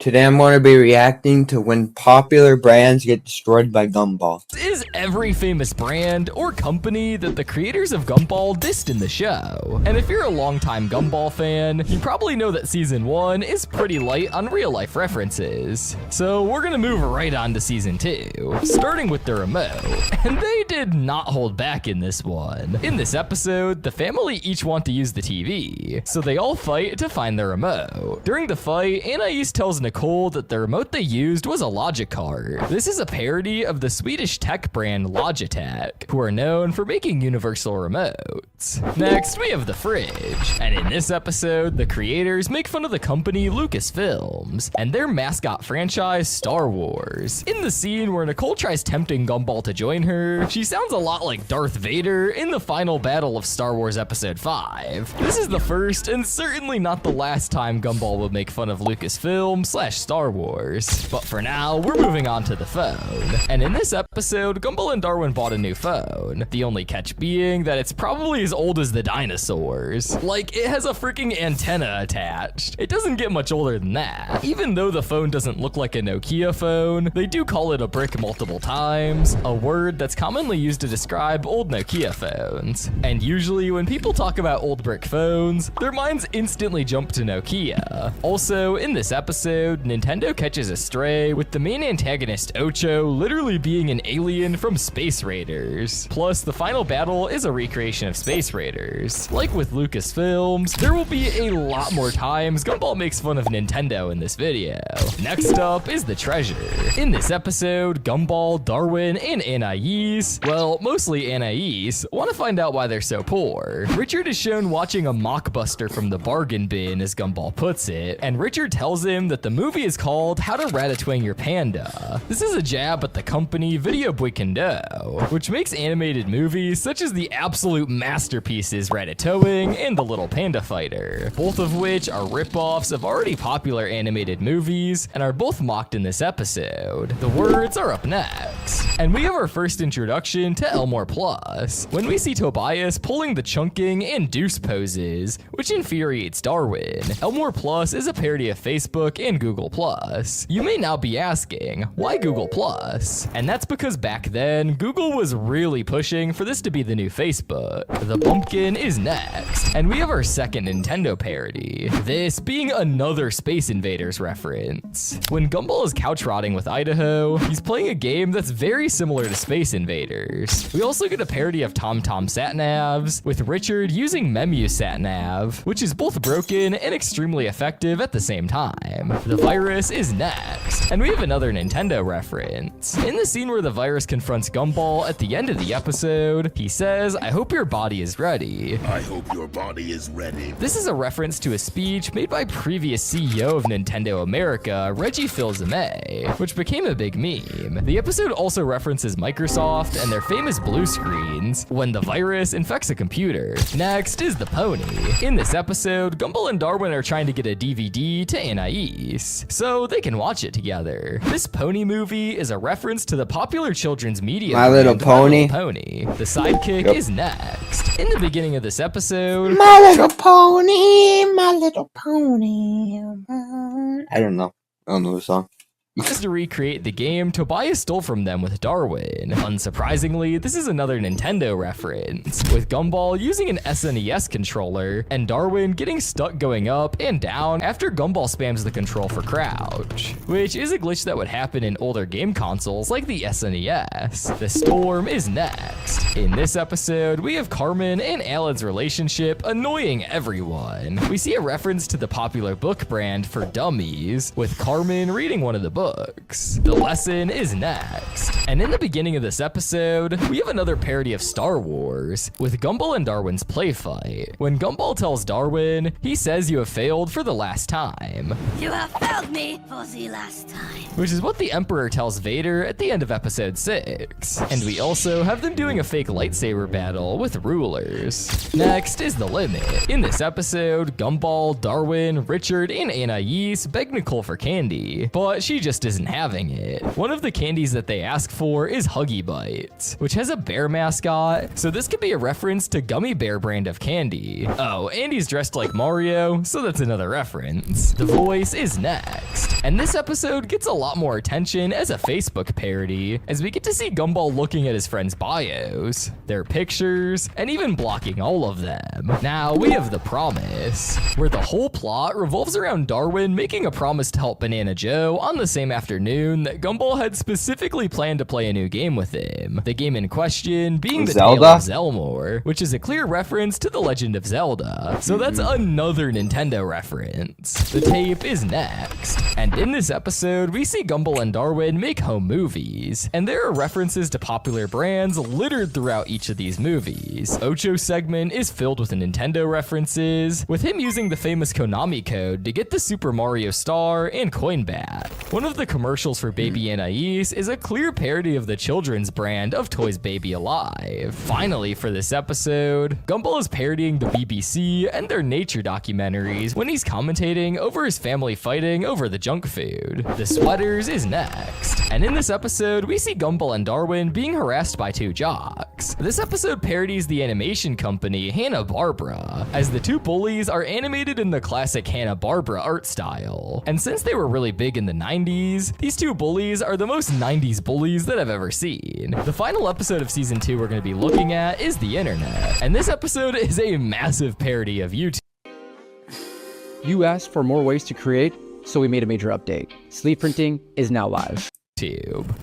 Today I'm going to be reacting to when popular brands get destroyed by Gumball. Is every famous brand or company that the creators of Gumball dissed in the show. And if you're a longtime Gumball fan, you probably know that Season 1 is pretty light on real-life references. So we're gonna move right on to Season 2, starting with the remote. And they did not hold back in this one. In this episode, the family each want to use the TV, so they all fight to find the remote. During the fight, Anais tells Nicole that the remote they used was a Logic card. This is a parody of the Swedish tech brand Logitech, who are known for making universal remotes. Next, we have the fridge, and in this episode, the creators make fun of the company Lucasfilms and their mascot franchise Star Wars. In the scene where Nicole tries tempting Gumball to join her, she sounds a lot like Darth Vader in the final battle of Star Wars Episode 5. This is the first and certainly not the last time Gumball will make fun of Lucasfilm/Star Wars. But for now, we're moving on to the phone. And in this episode, Gumball and Darwin bought a new phone. The only catch being that it's probably as old as the dinosaurs. Like, it has a freaking antenna attached. It doesn't get much older than that. Even though the phone doesn't look like a Nokia phone, they do call it a brick multiple times, a word that's commonly used to describe old Nokia phones. And usually when people talk about old brick phones, their minds instantly jump to Nokia. Also, in this episode, Nintendo catches a stray with the main antagonist Ocho literally being an alien from Space Raiders. Plus, the final battle is a recreation of Space Raiders. Like with Lucasfilms, there will be a lot more times Gumball makes fun of Nintendo in this video. Next up is the treasure. In this episode, Gumball, Darwin, and Anais, well, mostly Anais, want to find out why they're so poor. Richard is shown watching a mockbuster from the bargain bin, as Gumball puts it, and Richard tells him that the movie is called How to Ratatouille Your Panda. This is a jab at the company Video Boy Kendo, which makes animated movies such as the absolute masterpieces Ratatouille and The Little Panda Fighter, both of which are ripoffs of already popular animated movies and are both mocked in this episode. The words are up next. And we have our first introduction to Elmore Plus, when we see Tobias pulling the chunking and deuce poses, which infuriates Darwin. Elmore Plus is a parody of Facebook and Google Plus. You may now be asking, why Google Plus? And that's because back then, Google was really pushing for this to be the new Facebook. The Bumpkin is next, and we have our second Nintendo parody, this being another Space Invaders reference. When Gumball is couch rotting with Idaho, he's playing a game that's very similar to Space Invaders. We also get a parody of TomTom Satnavs, with Richard using Memu Satnav, which is both broken and extremely effective at the same time. The virus is next, and we have another Nintendo reference. In the scene where the virus confronts Gumball at the end of the episode, he says, "I hope your body is ready." I hope your body is ready. This is a reference to a speech made by previous CEO of Nintendo America, Reggie Fils-Aimé, which became a big meme. The episode also references Microsoft and their famous blue screens when the virus infects a computer. Next is the pony. In this episode, Gumball and Darwin are trying to get a DVD to Anais, so they can watch it together. This pony movie is a reference to the popular children's media My Little Pony. My Little Pony. The sidekick is next. In the beginning of this episode, My Little Pony, My Little Pony. I don't know the song. just to recreate the game Tobias stole from them with Darwin. Unsurprisingly, this is another Nintendo reference, with Gumball using an SNES controller and Darwin getting stuck going up and down after Gumball spams the control for crouch, which is a glitch that would happen in older game consoles like the SNES. The storm is next. In this episode, we have Carmen and Alan's relationship annoying everyone. We see a reference to the popular book brand for dummies, with Carmen reading one of the books. The lesson is next. And in the beginning of this episode, we have another parody of Star Wars, with Gumball and Darwin's play fight. When Gumball tells Darwin, he says you have failed for the last time. You have failed me for the last time. Which is what the Emperor tells Vader at the end of episode 6. And we also have them doing a fake lightsaber battle with rulers. Next is the limit. In this episode, Gumball, Darwin, Richard, and Anais beg Nicole for candy, but she just isn't having it. One of the candies that they ask for is Huggy Bites, which has a bear mascot, so this could be a reference to Gummy Bear brand of candy. Oh, and he's dressed like Mario, so that's another reference. The voice is next. And this episode gets a lot more attention as a Facebook parody, as we get to see Gumball looking at his friends' bios, their pictures, and even blocking all of them. Now we have The Promise, where the whole plot revolves around Darwin making a promise to help Banana Joe on the same afternoon that Gumball had specifically planned to play a new game with him. The game in question being the Tale of Zelmore, which is a clear reference to The Legend of Zelda. So that's another Nintendo reference. The tape is next. And in this episode, we see Gumball and Darwin make home movies. And there are references to popular brands littered throughout each of these movies. Ocho's segment is filled with Nintendo references, with him using the famous Konami code to get the Super Mario star and coin back. One of the commercials for Baby Anais is a clear parody of the children's brand of Toys Baby Alive. Finally, for this episode, Gumball is parodying the BBC and their nature documentaries when he's commentating over his family fighting over the junk food. The Sweaters is next. And in this episode, we see Gumball and Darwin being harassed by two jocks. This episode parodies the animation company Hanna-Barbera, as the two bullies are animated in the classic Hanna-Barbera art style. And since they were really big in the 90s, these two bullies are the most 90s bullies that I've ever seen. The final episode of season 2 we're going to be looking at is The Internet, and this episode is a massive parody of YouTube. You asked for more ways to create, so we made a major update. Sleeve printing is now live.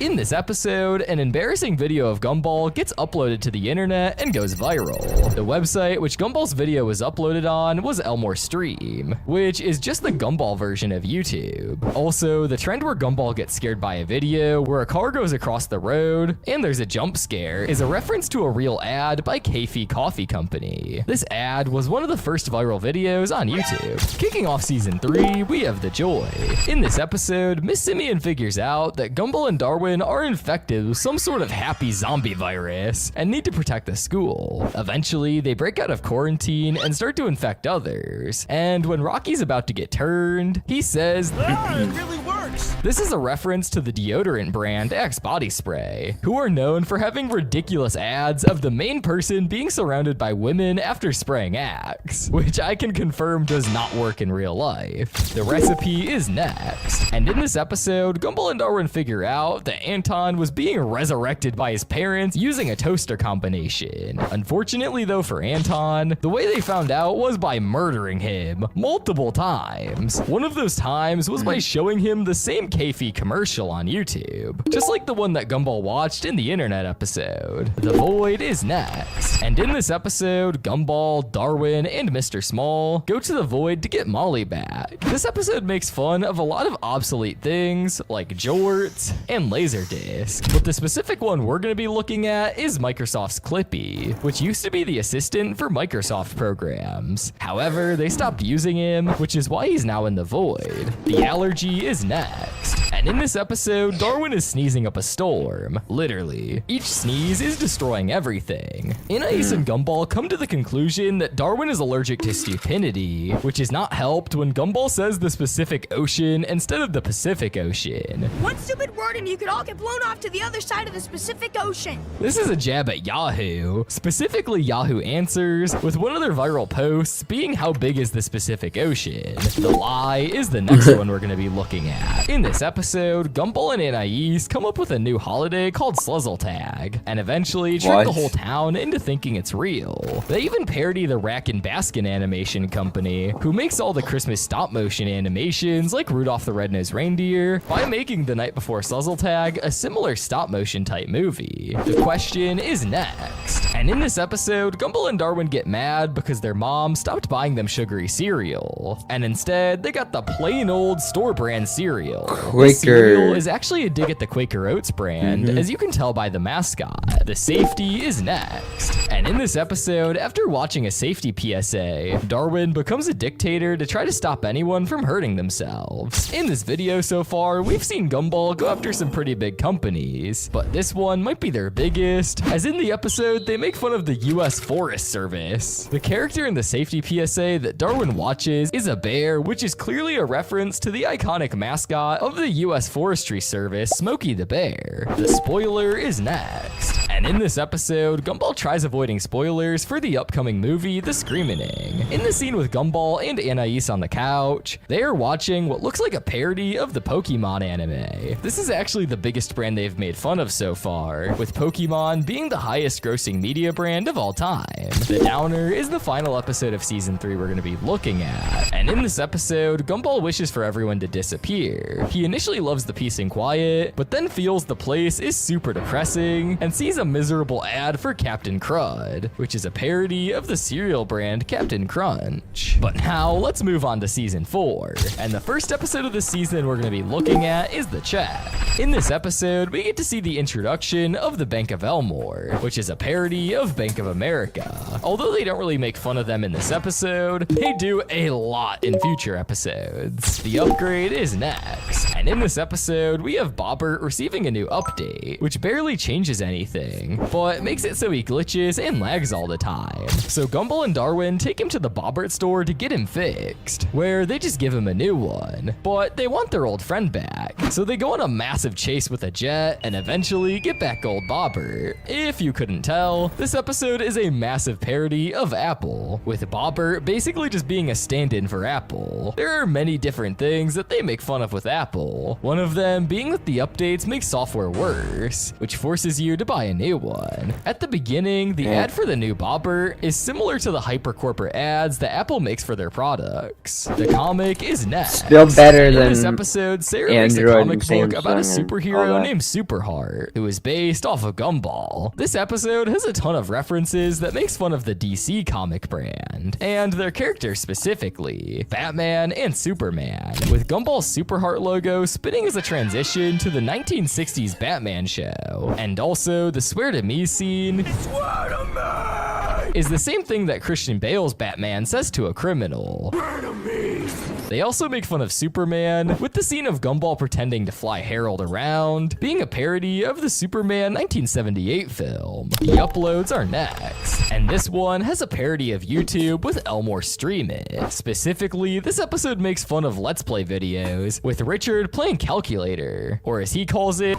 In this episode, an embarrassing video of Gumball gets uploaded to the internet and goes viral. The website which Gumball's video was uploaded on was Elmore Stream, which is just the Gumball version of YouTube. Also, the trend where Gumball gets scared by a video where a car goes across the road and there's a jump scare is a reference to a real ad by Kaffe Coffee Company. This ad was one of the first viral videos on YouTube. Kicking off season 3, we have The Joy. In this episode, Miss Simeon figures out that Gumball and Darwin are infected with some sort of happy zombie virus and need to protect the school. Eventually, they break out of quarantine and start to infect others. And when Rocky's about to get turned, he says, It really works! This is a reference to the deodorant brand Axe Body Spray, who are known for having ridiculous ads of the main person being surrounded by women after spraying Axe, which I can confirm does not work in real life. The recipe is next. And in this episode, Gumball and Darwin figure out that Anton was being resurrected by his parents using a toaster combination. Unfortunately though for Anton, the way they found out was by murdering him multiple times. One of those times was by showing him the same Kaffe commercial on YouTube, just like the one that Gumball watched in the internet episode. The Void is next. And in this episode, Gumball, Darwin, and Mr. Small go to the Void to get Molly back. This episode makes fun of a lot of obsolete things like jorts and Laserdisc, but the specific one we're going to be looking at is Microsoft's Clippy, which used to be the assistant for Microsoft programs. However, they stopped using him, which is why he's now in the Void. The Allergy is next. And in this episode, Darwin is sneezing up a storm. Literally. Each sneeze is destroying everything. Anais and Gumball come to the conclusion that Darwin is allergic to stupidity, which is not helped when Gumball says the specific ocean instead of the Pacific Ocean. One stupid word and you could all get blown off to the other side of the Pacific Ocean. This is a jab at Yahoo, specifically Yahoo Answers, with one of their viral posts being how big is the Pacific Ocean. The lie is the next one we're going to be looking at. In this episode, Gumball and Anais come up with a new holiday called Sluzzletag, and eventually trick the whole town into thinking it's real. They even parody the Rack and Baskin animation company, who makes all the Christmas stop-motion animations like Rudolph the Red-Nosed Reindeer, by making The Night Before Sluzzletag a similar stop-motion type movie. The question is next. And in this episode, Gumball and Darwin get mad because their mom stopped buying them sugary cereal, and instead they got the plain old store brand cereal. This cereal is actually a dig at the Quaker Oats brand, as you can tell by the mascot. The safety is next. And in this episode, after watching a safety PSA, Darwin becomes a dictator to try to stop anyone from hurting themselves. In this video so far, we've seen Gumball go after some pretty big companies, but this one might be their biggest, as in the episode, they make fun of the US Forest Service. The character in the safety PSA that Darwin watches is a bear, which is clearly a reference to the iconic mascot of the US Forestry Service, Smokey the Bear. The spoiler is next. And And in this episode, Gumball tries avoiding spoilers for the upcoming movie, The Screaming. In the scene with Gumball and Anais on the couch, they are watching what looks like a parody of the Pokemon anime. This is actually the biggest brand they've made fun of so far, with Pokemon being the highest grossing media brand of all time. The Downer is the final episode of season 3 we're going to be looking at. And in this episode, Gumball wishes for everyone to disappear. He initially loves the peace and quiet, but then feels the place is super depressing and sees a miserable ad for Captain Crud, which is a parody of the cereal brand Captain Crunch. But now let's move on to season 4. And the first episode of the season we're going to be looking at is The Check. In this episode, we get to see the introduction of the Bank of Elmore, which is a parody of Bank of America. Although they don't really make fun of them in this episode, they do a lot in future episodes. The upgrade is next. And in this episode, we have Bobbert receiving a new update, which barely changes anything, but makes it so he glitches and lags all the time. So Gumball and Darwin take him to the Bobbert store to get him fixed, where they just give him a new one, but they want their old friend back. So they go on a massive chase with a jet and eventually get back old Bobbert. If you couldn't tell, this episode is a massive parody of Apple, with Bobbert basically just being a stand-in for Apple. There are many different things that they make fun of with Apple, one of them being that the updates make software worse, which forces you to buy a new one. At the beginning, the ad for the new Bobbert is similar to the hyper-corporate ads that Apple makes for their products. The comic is next. Still better In than this episode, Sarah makes a Android comic and book about a Samsung and all superhero that. named Superheart, who is based off of Gumball. This episode has a ton of references that makes fun of the DC comic brand, and their characters specifically, Batman and Superman, with Gumball's Superheart logo spinning as a transition to the 1960s Batman show. And also, the Swear to Me scene is the same thing that Christian Bale's Batman says to a criminal. They also make fun of Superman, with the scene of Gumball pretending to fly Harold around, being a parody of the Superman 1978 film. The uploads are next, and this one has a parody of YouTube with Elmore Stream It. Specifically, this episode makes fun of Let's Play videos, with Richard playing Calculator, or as he calls it,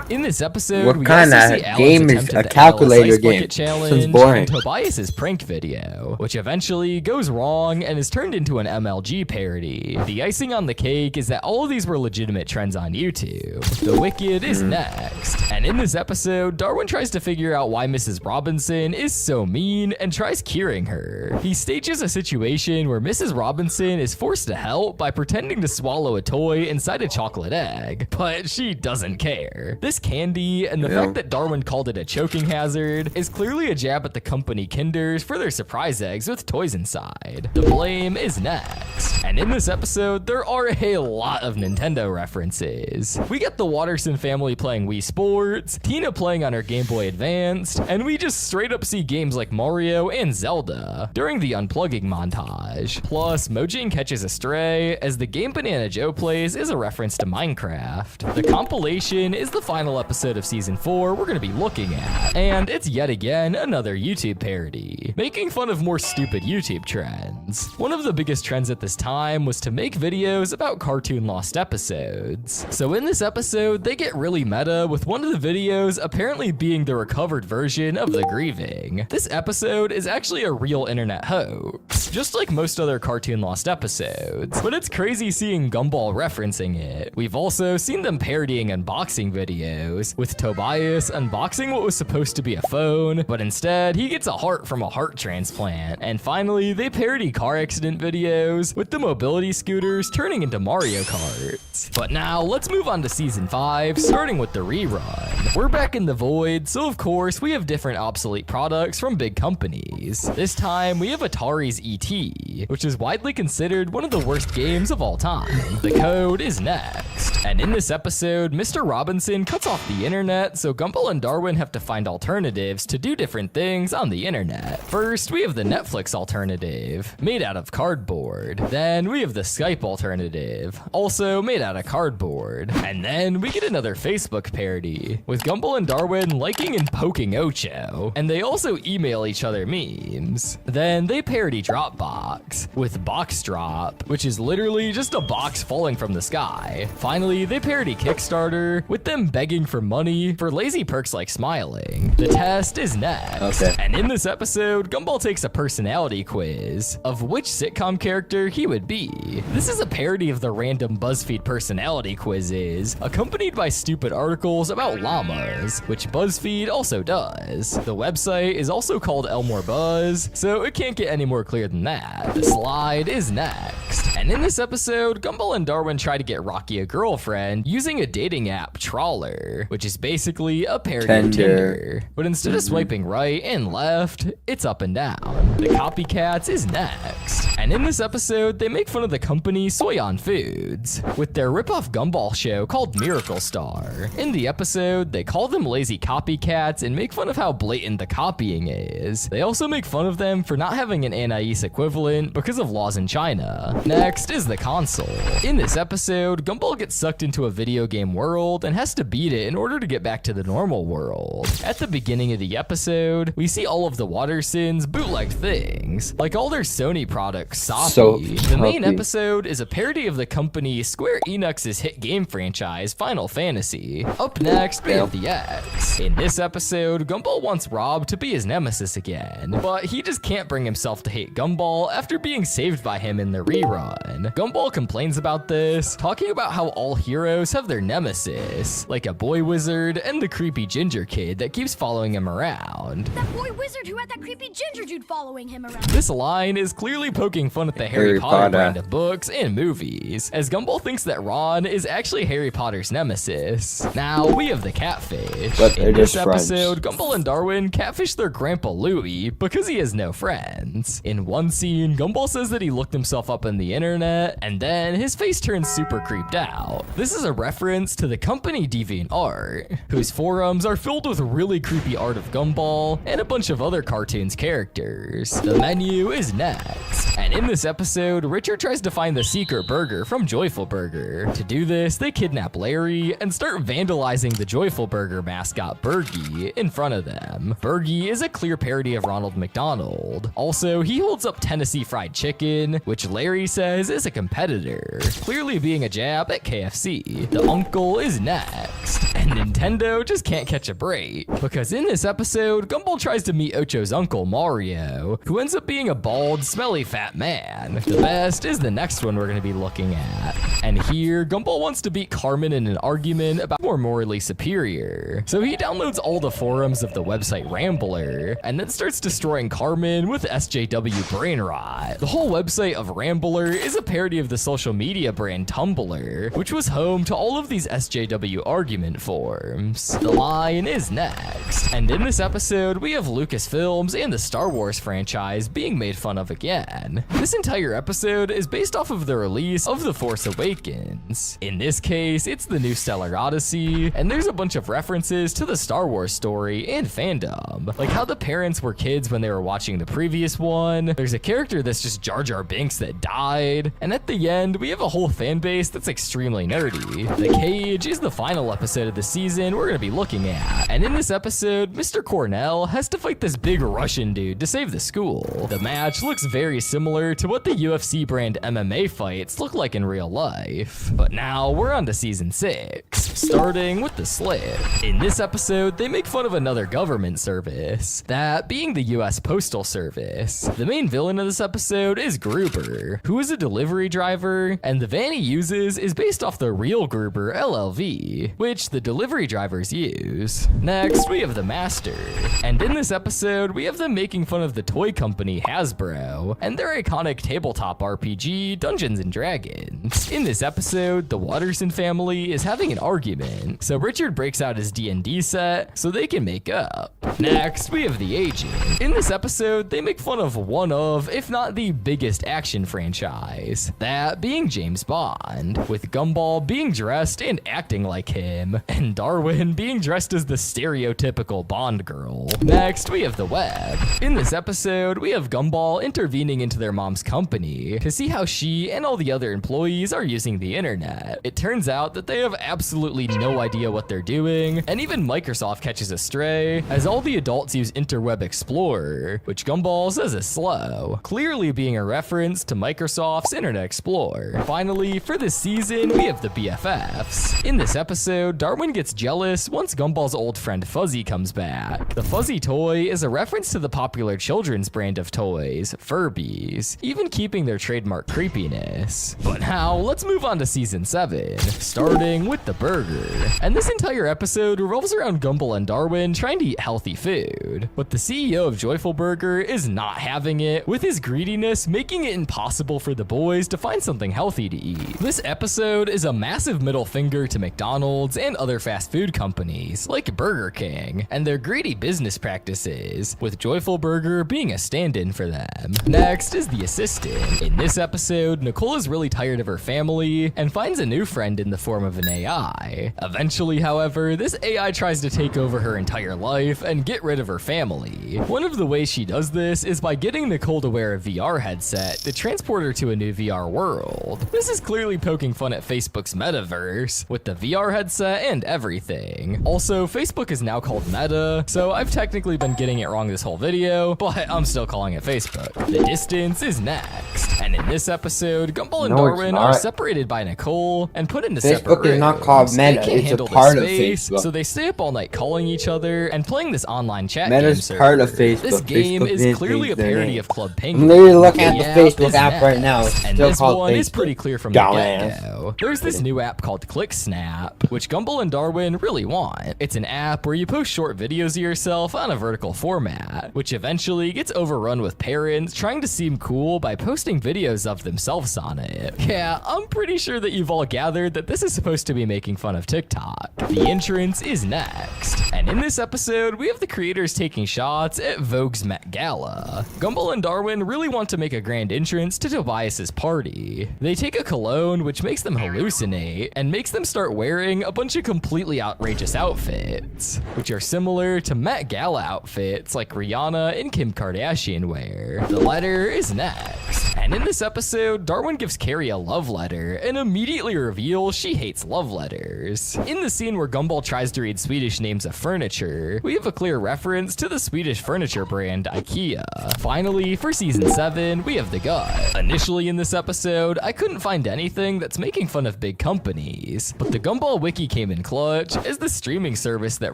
in this episode, What we kind also of see Alan's game is attempt a at the calculator Alice Ice Bucket game? Challenge Sounds boring. and Tobias's prank video, which eventually goes wrong and is turned into an MLG parody. The icing on the cake is that all of these were legitimate trends on YouTube. The Wicked is next. And in this episode, Darwin tries to figure out why Mrs. Robinson is so mean and tries curing her. He stages a situation where Mrs. Robinson is forced to help by pretending to swallow a toy inside a chocolate egg, but she doesn't care. This candy and the fact that Darwin called it a choking hazard is clearly a jab at the company Kinder's for their surprise eggs with toys inside. The blame is next. And in this episode, there are a lot of Nintendo references. We get the Watterson family playing Wii Sports, Tina playing on her Game Boy Advanced, and we just straight up see games like Mario and Zelda during the unplugging montage. Plus, Mojang catches a stray, as the game Banana Joe plays is a reference to Minecraft. The compilation is the final episode of season 4 we're going to be looking at, and it's yet again another YouTube parody, making fun of more stupid YouTube trends. One of the biggest trends at this time was to make videos about cartoon lost episodes. So in this episode, they get really meta, with one of the videos apparently being the recovered version of The Grieving. This episode is actually a real internet hoax, just like most other cartoon lost episodes, but it's crazy seeing Gumball referencing it. We've also seen them parodying unboxing videos, with Tobias unboxing what was supposed to be a phone, but instead he gets a heart from a heart transplant. And finally, they parody car accident videos, with the mobility scooters turning into Mario Karts. But now, let's move on to season 5, starting with the rerun. We're back in the void, so of course we have different obsolete products from big companies. This time, we have Atari's E.T., which is widely considered one of the worst games of all time. The code is next. And in this episode, Mr. Robinson cuts off the internet, so Gumball and Darwin have to find alternatives to do different things on the internet. First, we have the Netflix alternative, made out of cardboard. Then we have the Skype alternative, also made out of cardboard. And then we get another Facebook parody, with Gumball and Darwin liking and poking Ocho. And they also email each other memes. Then they parody Dropbox, with Box Drop, which is literally just a box falling from the sky. Finally, they parody Kickstarter, with them begging for money for lazy perks like smiling. The test is next. Okay. And in this episode, Gumball takes a personality quiz of which sitcom character he would be. This is a parody of the random BuzzFeed personality quizzes, accompanied by stupid articles about llamas, which BuzzFeed also does. The website is also called Elmore Buzz, so it can't get any more clear than that. The slide is next. And in this episode, Gumball and Darwin try to get Rocky a girlfriend using a dating app, Trawler, which is basically a parody of Tinder. But instead of swiping right and left, it's up and down. The copycats is next. And in this episode, they make fun of the company Soyon Foods with their ripoff Gumball show called Miracle Star. In the episode, they call them lazy copycats and make fun of how blatant the copying is. They also make fun of them for not having an Anais equivalent because of laws in China. Next is the console. In this episode, Gumball gets sucked into a video game world and has to beat it in order to get back to the normal world. At the beginning of the episode, we see all of the Watersons bootleg things, like all their Sony products, Soppy. The main episode is a parody of the company Square Enix's hit game franchise, Final Fantasy. Up next, we have the X. In this episode, Gumball wants Rob to be his nemesis again, but he just can't bring himself to hate Gumball after being saved by him in the rerun. Gumball complains about this, talking about how all heroes have their nemesis, like a boy wizard and the creepy ginger kid that keeps following him around. That boy wizard who had that creepy ginger dude following him around. This line is clearly poking fun at the Harry Potter brand of books and movies, as Gumball thinks that Ron is actually Harry Potter's nemesis. Now, we have the catfish. But in this episode, Gumball and Darwin catfish their grandpa Louie because he has no friends. In one scene, Gumball says that he looked himself up on the internet, and then his face turns super creeped out. This is a reference to the company DeviantArt, whose forums are filled with really creepy art of Gumball and a bunch of other cartoons characters. The menu is next. And in this episode, Richard tries to find the secret burger from Joyful Burger. To do this, they kidnap Larry and start vandalizing the Joyful Burger mascot, Bergie, in front of them. Bergie is a clear parody of Ronald McDonald. Also, he holds up Tennessee Fried Chicken, which Larry says is a competitor, clearly being a jab at KFC. The uncle is next. And Nintendo just can't catch a break, because in this episode, Gumball tries to meet Ocho's uncle, Mario, who ends up being a bald, smelly fat man. The best is the next one we're going to be looking at. And here, Gumball wants to beat Carmen in an argument about more morally superior. So he downloads all the forums of the website Rambler, and then starts destroying Carmen with SJW brain rot. The whole website of Rambler is a parody of the social media brand Tumblr, which was home to all of these SJW argument forums. The line is next. And in this episode, we have Lucasfilms and the Star Wars franchise being made fun of again. This entire episode is based off of the release of The Force Awakens. In this case, it's the new Stellar Odyssey, and there's a bunch of references to the Star Wars story and fandom, like how the parents were kids when they were watching the previous one. There's a character that's just Jar Jar Binks that died, and at the end, we have a whole fan base that's extremely nerdy. The Cage is the final episode of the season we're gonna be looking at, and in this episode, Mr. Cornell has to fight this big Russian dude to save the school. The match looks very similar to what the UFC brand MMA fights look like in real life. But now we're on to season 6, starting with the Slip. In this episode, they make fun of another government service, that being the US Postal Service. The main villain of this episode is Gruber, who is a delivery driver, and the van he uses is based off the real Gruber LLV, which the delivery drivers use. Next, we have the Master, and in this episode, we have them making fun of the toy company Hasbro and their iconic tabletop RPG Dungeons and Dragons. In this episode, the Watterson family is having an argument, so Richard breaks out his D&D set so they can make up. Next, we have the Agent. In this episode, they make fun of one of, if not the biggest action franchise, that being James Bond, with Gumball being dressed and acting like him, and Darwin being dressed as the stereotypical Bond girl. Next, we have the Web. In this episode, we have Gumball intervening into their mom's company to see how she and all the other employees are using the internet. It turns out that they have absolutely no idea what they're doing, and even Microsoft catches a stray, as all the adults use Interweb Explorer, which Gumball says is slow, clearly being a reference to Microsoft's Internet Explorer. Finally, for this season, we have the BFFs. In this episode, Darwin gets jealous once Gumball's old friend Fuzzy comes back. The Fuzzy toy is a reference to the popular children's brand of toys, Furbies, even keeping their trademark creepiness. But now, let's move on to season 7, starting with the burger. And this entire episode revolves around Gumball and Darwin trying to eat healthy food. But the CEO of Joyful Burger is not having it, with his greediness making it impossible for the boys to find something healthy to eat. This episode is a massive middle finger to McDonald's and other fast food companies, like Burger King, and their greedy business practices, with Joyful Burger being a stand-in for them. Next is the assistant. In this episode, Nicole is really tired of her family and finds a new friend in the form of an AI. Eventually, however, this AI tries to take over her entire life and get rid of her family. One of the ways she does this is by getting Nicole to wear a VR headset to transport her to a new VR world. This is clearly poking fun at Facebook's metaverse, with the VR headset and everything. Also, Facebook is now called Meta, so I've technically been getting it wrong this whole video, but I'm still calling it Facebook. The distance is next, and in this episode, Gumball and Darwin are separated by Nicole and put into separate rooms. Facebook is not called Meta, it's a part of Facebook. So they stay up all night calling each other and playing this online chat Meta's game part of server. Facebook. This game Facebook is clearly a parody of Club Penguin. I'm literally looking at the Yeah, Facebook it's app right now. It's and still this called one Facebook. is pretty clear from the Dumbass. get-go. There's this new app called ClickSnap, which Gumball and Darwin really want. It's an app where you post short videos of yourself on a vertical format, which eventually gets overrun with parents trying to seem cool by posting videos of themselves on it. Yeah, I'm pretty sure that you've all gathered that this is supposed to be making fun of TikTok. The entrance is next, and in this episode, we have the creators taking shots at Vogue's Met Gala. Gumball and Darwin really want to make a grand entrance to Tobias's party. They take a cologne which makes them hallucinate and makes them start wearing a bunch of completely outrageous outfits, which are similar to Met Gala outfits like Rihanna and Kim Kardashian wear. The letter is next, and in this episode, Darwin gives Carrie a love letter and immediately reveals she hates love letters. In the scene where Gumball tries to read Swedish names of furniture, we have a clear reference to the Swedish furniture brand IKEA. Finally, for season 7, we have the gut. Initially in this episode, I couldn't find anything that's making fun of big companies, but the Gumball wiki came in clutch, as the streaming service that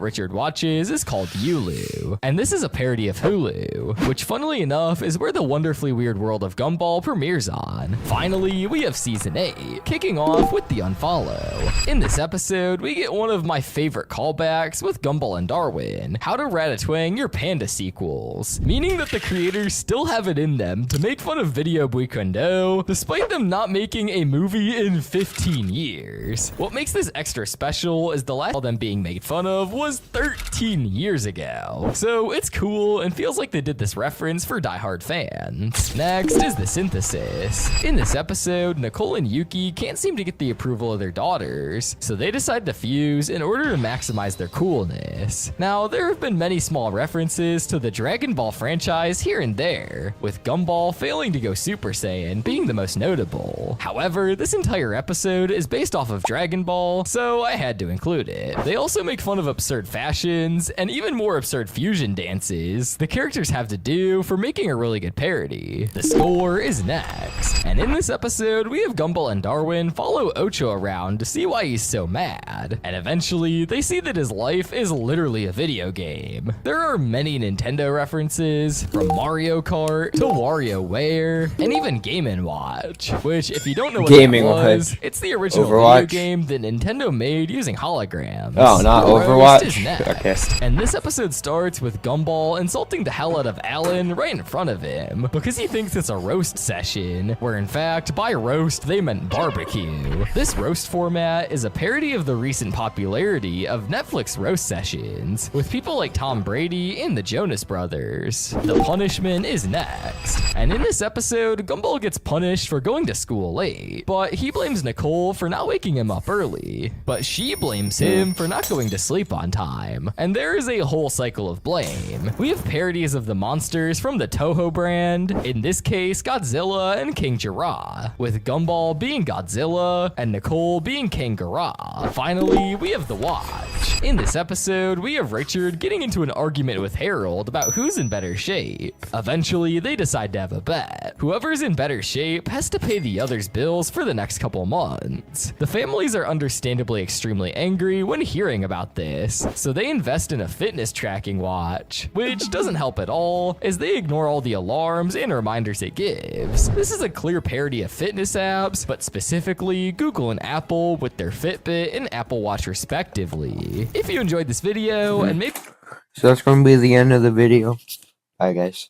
Richard watches is called Hulu, and this is a parody of Hulu, which funnily enough is where the wonderfully weird world of Gumball premieres on. Finally, we have season 8, kicking off with the unfollow. In this episode, we get one of my favorite callbacks with Gumball and Darwin, how to ratatwang your panda sequels, meaning that the creators still have it in them to make fun of Video Buikondo, despite them not making a movie in 15 years. What makes this extra special is the last of them being made fun of was 13 years ago, so it's cool and feels like they did this reference for diehard fans. Next is the synthesis. In this episode, Nicole and Yuki can't seem to get the approval of their daughters, so they decide to fuse in order to maximize their coolness. Now, there have been many small references to the Dragon Ball franchise here and there, with Gumball failing to go Super Saiyan being the most notable. However, this entire episode is based off of Dragon Ball, so I had to include it. They also make fun of absurd fashions and even more absurd fusion dances the characters have to do for making a really good parody. The score is next, and in this episode, we have Gumball and Darwin follow Ocho around to see why he's so mad, and eventually, they see that his life is literally a video game. There are many Nintendo references, from Mario Kart to WarioWare, and even Game & Watch, which, if you don't know what Gaming that was, Watch. it's the original Overwatch. video game that Nintendo made using holograms. Oh, not The roast Overwatch? is next. Okay. And this episode starts with Gumball insulting the hell out of Alan right in front of him because he thinks it's a roast session, where in fact, by roast, they meant barbecue. This roast format is a parody of the recent popularity of Netflix roast sessions, situations with people like Tom Brady and the Jonas Brothers. The punishment is next. And in this episode, Gumball gets punished for going to school late, but he blames Nicole for not waking him up early. But she blames him for not going to sleep on time. And there is a whole cycle of blame. We have parodies of the monsters from the Toho brand, in this case Godzilla and King Jirah, with Gumball being Godzilla and Nicole being King Jirah. Finally, we have the Watch. In this episode, we have Richard getting into an argument with Harold about who's in better shape. Eventually, they decide to have a bet. Whoever's in better shape has to pay the other's bills for the next couple months. The families are understandably extremely angry when hearing about this, so they invest in a fitness tracking watch, which doesn't help at all as they ignore all the alarms and reminders it gives. This is a clear parody of fitness apps, but specifically Google and Apple with their Fitbit and Apple Watch respectively. If you enjoyed this video and maybe So that's going to be the end of the video. Bye, guys.